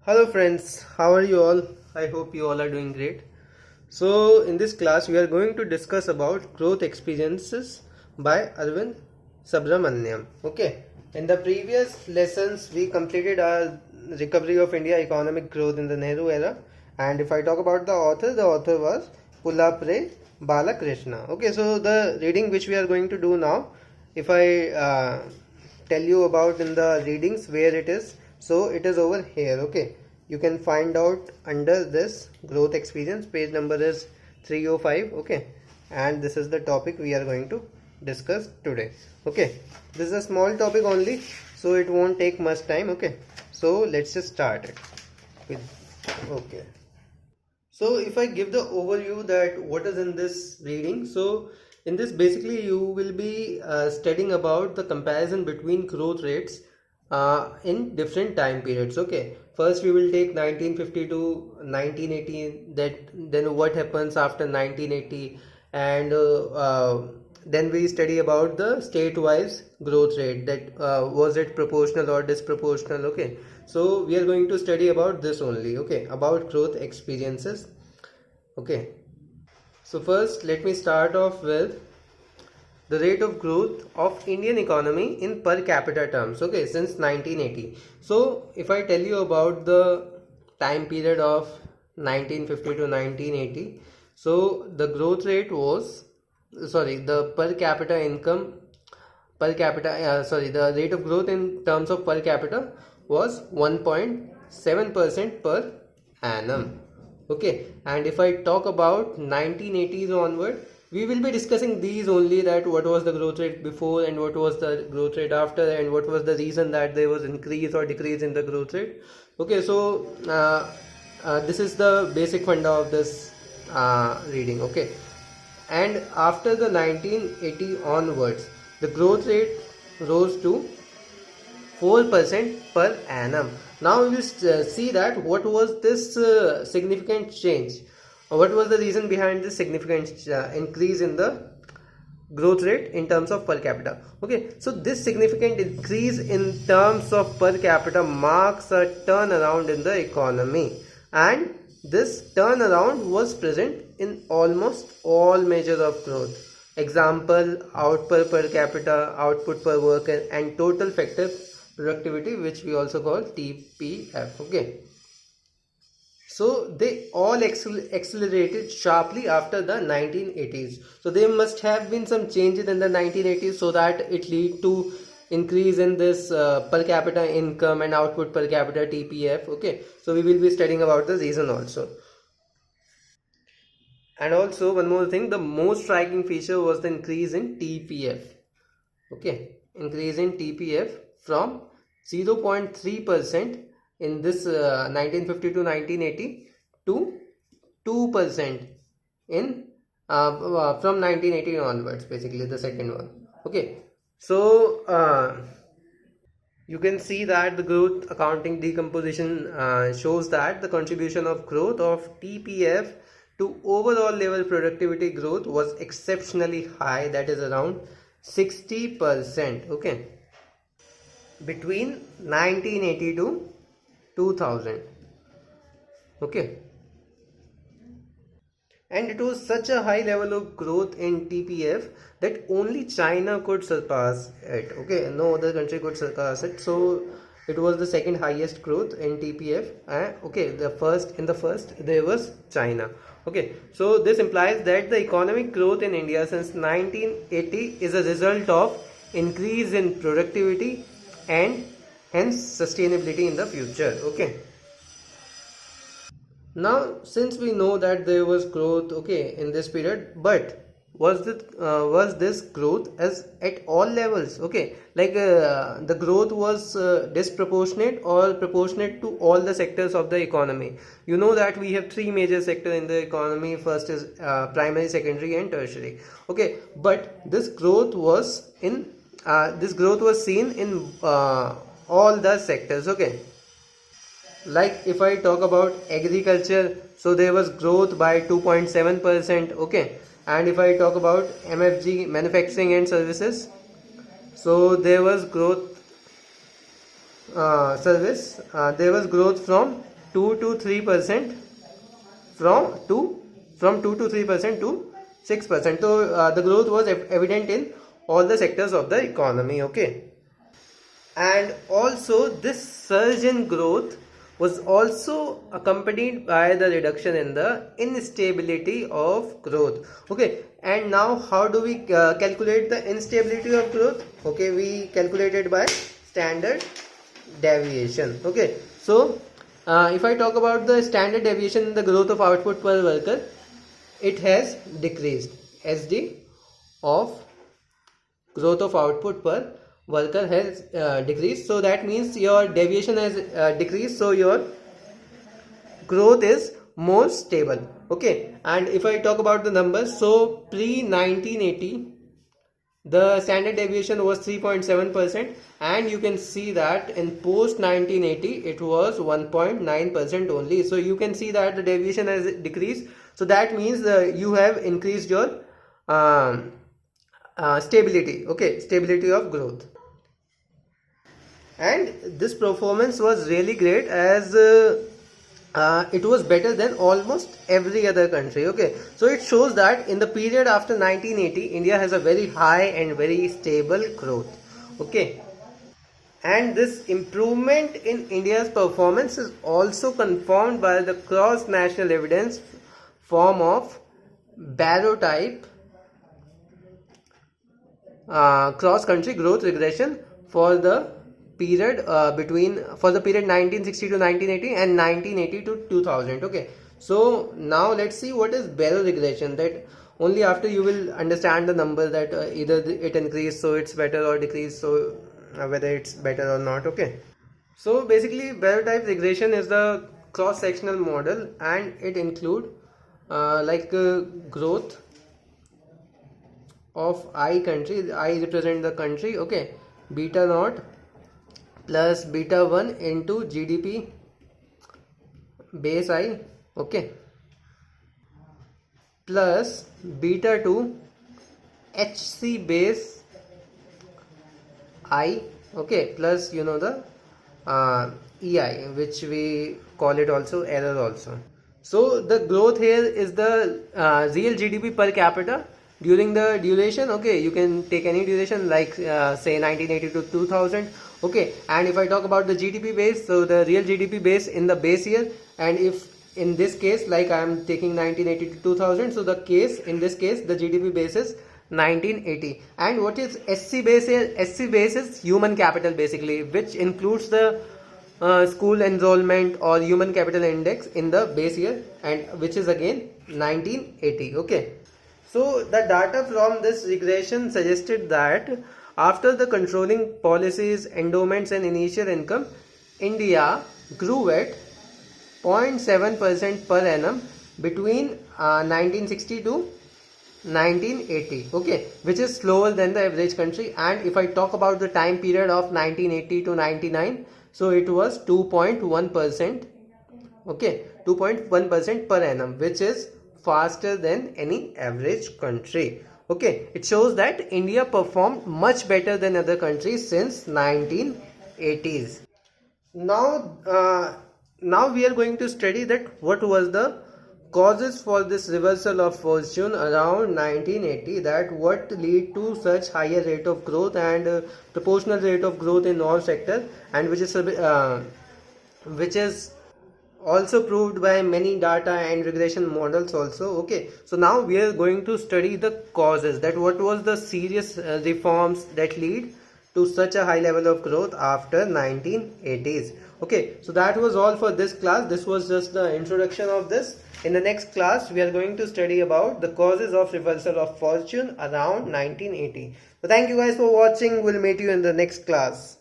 Hello friends, how are you all? I hope you all are doing great. So in this class we are going to discuss about growth experiences by Arvind Subramaniam. Okay. In the previous lessons we completed our recovery of India economic growth in the Nehru era, and if I talk about the author was Pulapre Balakrishna. Okay, so the reading which we are going to do now, if I tell you about in the readings where it is, so it is over here. Okay, you can find out under this growth experience, page number is 305. Okay, and this is the topic we are going to discuss today. Okay, this is a small topic only, so it won't take much time. Okay, so let's just start it with, okay. So if I give the overview that what is in this reading, so in this basically you will be studying about the comparison between growth rates in different time periods. Okay, first we will take 1950 to 1980, that then what happens after 1980, and then we study about the state-wise growth rate, that was it proportional or disproportional. Okay, so we are going to study about this only. Okay, about growth experiences. Okay, so first let me start off with the rate of growth of Indian economy in per capita terms. Okay, since 1980. So if I tell you about the time period of 1950 to 1980, so the growth rate was, sorry, the per capita income, per capita, the rate of growth in terms of per capita was 1.7% per annum. Okay, and if I talk about 1980s onward, we will be discussing these only, that what was the growth rate before and what was the growth rate after, and what was the reason that there was increase or decrease in the growth rate. Okay, so this is the basic funda of this reading. Okay, and after the 1980 onwards, the growth rate rose to 4% per annum. Now we will see that what was this significant change, what was the reason behind this significant increase in the growth rate in terms of per capita. Okay, so this significant increase in terms of per capita marks a turnaround in the economy, and this turnaround was present in almost all measures of growth. Example, output per capita, output per worker, and total effective productivity, which we also call TPF. Okay, so they all accelerated sharply after the 1980s. So there must have been some changes in the 1980s, so that it lead to increase in this per capita income and output per capita, TPF. Okay, so we will be studying about the reason also. And also one more thing, the most striking feature was the increase in TPF. Okay, increase in TPF from 0.3% in this 1950 to 1980 to 2% in from 1980 onwards, basically the second one. Okay, so you can see that the growth accounting decomposition shows that the contribution of growth of TPF to overall level productivity growth was exceptionally high, that is around 60%. Okay, between 1980 to 2000. Okay, and it was such a high level of growth in TPF that only China could surpass it. Okay, no other country could surpass it. So it was the second highest growth in TPF. Okay, the first there was China. Okay, so this implies that the economic growth in India since 1980 is a result of increase in productivity and hence sustainability in the future. Okay, now since we know that there was growth, okay, in this period, but was this growth as at all levels? Okay, like the growth was disproportionate or proportionate to all the sectors of the economy. You know that we have three major sectors in the economy. First is primary, secondary, and tertiary. Okay, but this growth was seen in all the sectors. Okay, like if I talk about agriculture, so there was growth by 2.7%. Okay, and if I talk about MFG, manufacturing and services, so there was growth there was growth from 2 to 3% from 2 to 3% to 6%. So the growth was evident in all the sectors of the economy. Okay, and also this surge in growth was also accompanied by the reduction in the instability of growth. Okay, and now how do we calculate the instability of growth? Okay, we calculate it by standard deviation. Okay, so if I talk about the standard deviation in the growth of output per worker, it has decreased. SD of growth of output per worker has decreased, so that means your deviation has decreased, so your growth is more stable. Okay, and if I talk about the numbers, so pre 1980 the standard deviation was 3.7%, and you can see that in post 1980 it was 1.9% only. So you can see that the deviation has decreased, so that means you have increased your stability. Okay, stability of growth. And this performance was really great, as it was better than almost every other country. Okay, so it shows that in the period after 1980 India has a very high and very stable growth. Okay, and this improvement in India's performance is also confirmed by the cross national evidence form of Barrow type cross country growth regression for the period for the period 1960 to 1980 and 1980 to 2000. Okay, so now let's see what is Barrow regression. That only after you will understand the number that either it increased so it's better, or decreased so whether it's better or not. Okay, so basically Barrow type regression is the cross sectional model, and it include growth of I country. I represent the country. Okay, beta naught plus beta 1 into GDP base I. Okay, plus beta 2 HC base I. Okay, plus the EI, which we call it also error also. So the growth here is the real GDP per capita during the duration. Okay, you can take any duration like say 1980 to 2000. Okay, and if I talk about the GDP base, so the real GDP base in the base year, and if in this case like I am taking 1980 to 2000, so in this case the GDP base is 1980. And what is SC base here? SC base is human capital basically, which includes the school enrollment or human capital index in the base year, and which is again 1980. Okay, so the data from this regression suggested that after the controlling policies, endowments and initial income, India grew at 0.7% per annum between 1960 to 1980. Okay, which is slower than the average country. And if I talk about the time period of 1980 to 99, so it was 2.1%. Okay, 2.1% per annum, which is faster than any average country. Okay, it shows that India performed much better than other countries since 1980s. Now we are going to study that what was the causes for this reversal of fortune around 1980, that what lead to such higher rate of growth and proportional rate of growth in all sector, and which is also proved by many data and regression models also. Okay, so now we are going to study the causes, that what was the serious reforms that lead to such a high level of growth after 1980s. Okay, so that was all for this class. This was just the introduction of this. In the next class we are going to study about the causes of reversal of fortune around 1980. So thank you guys for watching. We'll meet you in the next class.